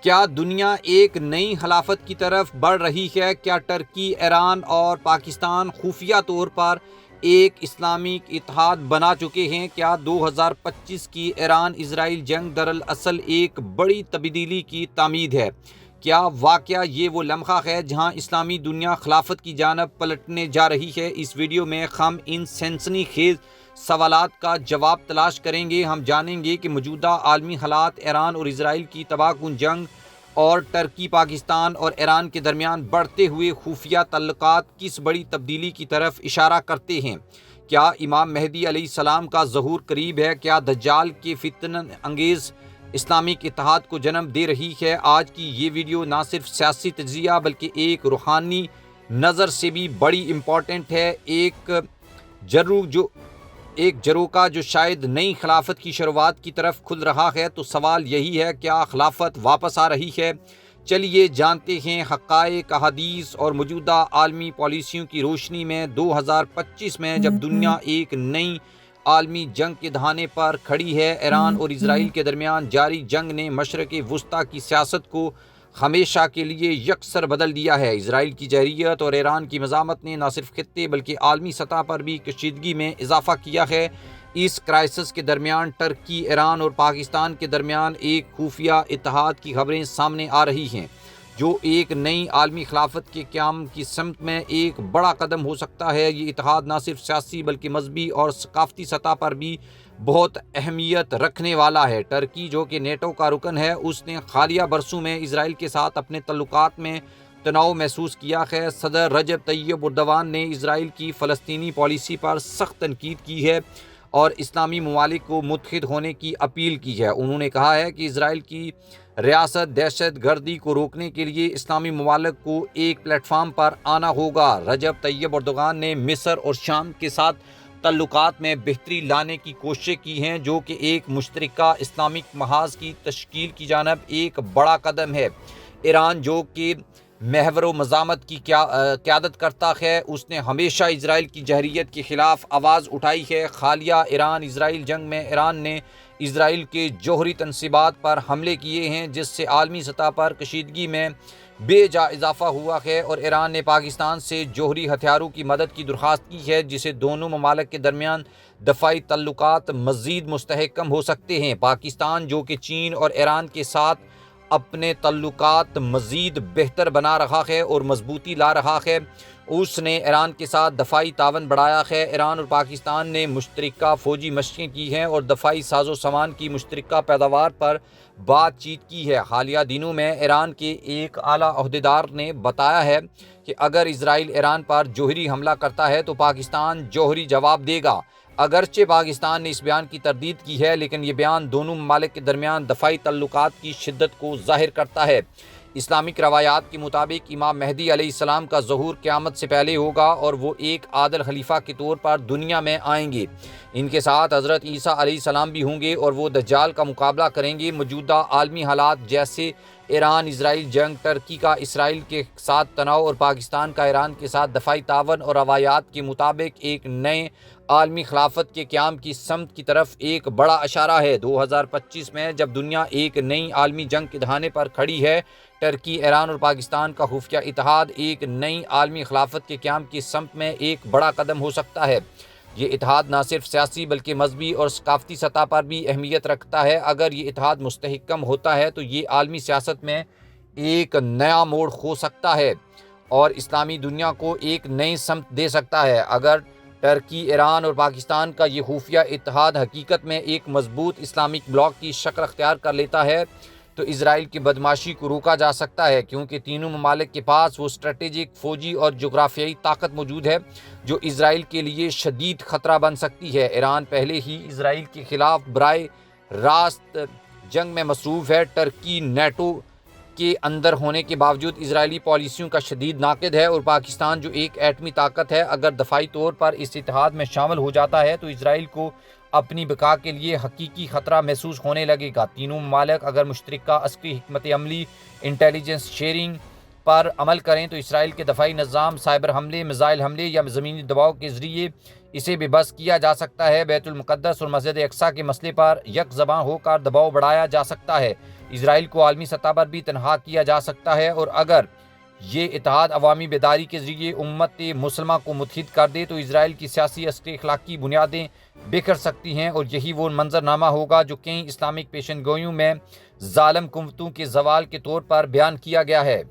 کیا دنیا ایک نئی خلافت کی طرف بڑھ رہی ہے؟ کیا ترکی، ایران اور پاکستان خفیہ طور پر ایک اسلامی اتحاد بنا چکے ہیں؟ کیا 2025 کی ایران اسرائیل جنگ دراصل ایک بڑی تبدیلی کی تعمید ہے؟ کیا واقعہ یہ وہ لمحہ ہے جہاں اسلامی دنیا خلافت کی جانب پلٹنے جا رہی ہے؟ اس ویڈیو میں ہم ان سنسنی خیز سوالات کا جواب تلاش کریں گے۔ ہم جانیں گے کہ موجودہ عالمی حالات ایران اور اسرائیل کی تباہ کن جنگ اور ترکی، پاکستان اور ایران کے درمیان بڑھتے ہوئے خفیہ تعلقات کس بڑی تبدیلی کی طرف اشارہ کرتے ہیں۔ کیا امام مہدی علیہ السلام کا ظہور قریب ہے؟ کیا دجال کے فتنہ انگیز اسلامک اتحاد کو جنم دے رہی ہے؟ آج کی یہ ویڈیو نہ صرف سیاسی تجزیہ بلکہ ایک روحانی نظر سے بھی بڑی امپورٹنٹ ہے۔ ایک جروکا جو شاید نئی خلافت کی شروعات کی طرف کھل رہا ہے۔ تو سوال یہی ہے، کیا خلافت واپس آ رہی ہے؟ چلیے جانتے ہیں حقائق، احادیث اور موجودہ عالمی پالیسیوں کی روشنی میں 2025 میں جب دنیا ایک نئی عالمی جنگ کے دہانے پر کھڑی ہے، ایران اور اسرائیل کے درمیان جاری جنگ نے مشرق وسطیٰ کی سیاست کو ہمیشہ کے لیے یکسر بدل دیا ہے۔ اسرائیل کی جارحیت اور ایران کی مزاحمت نے نہ صرف خطے بلکہ عالمی سطح پر بھی کشیدگی میں اضافہ کیا ہے۔ اس کرائسس کے درمیان ترکی، ایران اور پاکستان کے درمیان ایک خفیہ اتحاد کی خبریں سامنے آ رہی ہیں، جو ایک نئی عالمی خلافت کے قیام کی سمت میں ایک بڑا قدم ہو سکتا ہے۔ یہ اتحاد نہ صرف سیاسی بلکہ مذہبی اور ثقافتی سطح پر بھی بہت اہمیت رکھنے والا ہے۔ ترکی، جو کہ نیٹو کا رکن ہے، اس نے حالیہ برسوں میں اسرائیل کے ساتھ اپنے تعلقات میں تناؤ محسوس کیا ہے۔ صدر رجب طیب ایردوان نے اسرائیل کی فلسطینی پالیسی پر سخت تنقید کی ہے اور اسلامی ممالک کو متحد ہونے کی اپیل کی ہے۔ انہوں نے کہا ہے کہ اسرائیل کی ریاست دہشت گردی کو روکنے کے لیے اسلامی ممالک کو ایک پلیٹ فارم پر آنا ہوگا۔ رجب طیب ایردوان نے مصر اور شام کے ساتھ تعلقات میں بہتری لانے کی کوششیں کی ہیں، جو کہ ایک مشترکہ اسلامک محاذ کی تشکیل کی جانب ایک بڑا قدم ہے۔ ایران، جو کہ محور و مزاحمت کی قیادت کرتا ہے، اس نے ہمیشہ اسرائیل کی جارحیت کے خلاف آواز اٹھائی ہے۔ حالیہ ایران اسرائیل جنگ میں ایران نے اسرائیل کے جوہری تنصیبات پر حملے کیے ہیں، جس سے عالمی سطح پر کشیدگی میں بے جا اضافہ ہوا ہے، اور ایران نے پاکستان سے جوہری ہتھیاروں کی مدد کی درخواست کی ہے، جس سے دونوں ممالک کے درمیان دفاعی تعلقات مزید مستحکم ہو سکتے ہیں۔ پاکستان، جو کہ چین اور ایران کے ساتھ اپنے تعلقات مزید بہتر بنا رہا ہے اور مضبوطی لا رہا ہے، اس نے ایران کے ساتھ دفاعی تعاون بڑھایا ہے۔ ایران اور پاکستان نے مشترکہ فوجی مشقیں کی ہیں اور دفاعی ساز و سامان کی مشترکہ پیداوار پر بات چیت کی ہے۔ حالیہ دنوں میں ایران کے ایک اعلیٰ عہدیدار نے بتایا ہے کہ اگر اسرائیل ایران پر جوہری حملہ کرتا ہے تو پاکستان جوہری جواب دے گا۔ اگرچہ پاکستان نے اس بیان کی تردید کی ہے، لیکن یہ بیان دونوں ممالک کے درمیان دفاعی تعلقات کی شدت کو ظاہر کرتا ہے۔ اسلامک روایات کے مطابق امام مہدی علیہ السلام کا ظہور قیامت سے پہلے ہوگا اور وہ ایک عادل خلیفہ کے طور پر دنیا میں آئیں گے۔ ان کے ساتھ حضرت عیسیٰ علیہ السلام بھی ہوں گے اور وہ دجال کا مقابلہ کریں گے۔ موجودہ عالمی حالات جیسے ایران اسرائیل جنگ، ترکی کا اسرائیل کے ساتھ تناؤ اور پاکستان کا ایران کے ساتھ دفاعی تعاون اور روایات کے مطابق ایک نئے عالمی خلافت کے قیام کی سمت کی طرف ایک بڑا اشارہ ہے۔ 2025 میں جب دنیا ایک نئی عالمی جنگ کے دہانے پر کھڑی ہے، ترکی، ایران اور پاکستان کا خفیہ اتحاد ایک نئی عالمی خلافت کے قیام کی سمت میں ایک بڑا قدم ہو سکتا ہے۔ یہ اتحاد نہ صرف سیاسی بلکہ مذہبی اور ثقافتی سطح پر بھی اہمیت رکھتا ہے۔ اگر یہ اتحاد مستحکم ہوتا ہے تو یہ عالمی سیاست میں ایک نیا موڑ ہو سکتا ہے اور اسلامی دنیا کو ایک نئی سمت دے سکتا ہے۔ اگر ترکی، ایران اور پاکستان کا یہ خفیہ اتحاد حقیقت میں ایک مضبوط اسلامک بلاک کی شکل اختیار کر لیتا ہے تو اسرائیل کی بدماشی کو روکا جا سکتا ہے، کیونکہ تینوں ممالک کے پاس وہ اسٹریٹجک، فوجی اور جغرافیائی طاقت موجود ہے جو اسرائیل کے لیے شدید خطرہ بن سکتی ہے۔ ایران پہلے ہی اسرائیل کے خلاف براہ راست جنگ میں مصروف ہے۔ ترکی نیٹو کے اندر ہونے کے باوجود اسرائیلی پالیسیوں کا شدید ناقد ہے، اور پاکستان، جو ایک ایٹمی طاقت ہے، اگر دفاعی طور پر اس اتحاد میں شامل ہو جاتا ہے تو اسرائیل کو اپنی بقا کے لیے حقیقی خطرہ محسوس ہونے لگے گا۔ تینوں ممالک اگر مشترکہ عسکری حکمت عملی، انٹیلیجنس شیئرنگ پر عمل کریں تو اسرائیل کے دفاعی نظام سائبر حملے، میزائل حملے یا زمینی دباؤ کے ذریعے اسے بے بس کیا جا سکتا ہے۔ بیت المقدس اور مسجد اقصیٰ کے مسئلے پر یک زباں ہو کر دباؤ بڑھایا جا سکتا ہے۔ اسرائیل کو عالمی سطح پر بھی تنہا کیا جا سکتا ہے، اور اگر یہ اتحاد عوامی بیداری کے ذریعے امت مسلمہ کو متحد کر دے تو اسرائیل کی سیاسی اخلاقی بنیادیں بکھر سکتی ہیں، اور یہی وہ منظرنامہ ہوگا جو کئی اسلامک پیشن گوئیوں میں ظالم قوتوں کے زوال کے طور پر بیان کیا گیا ہے۔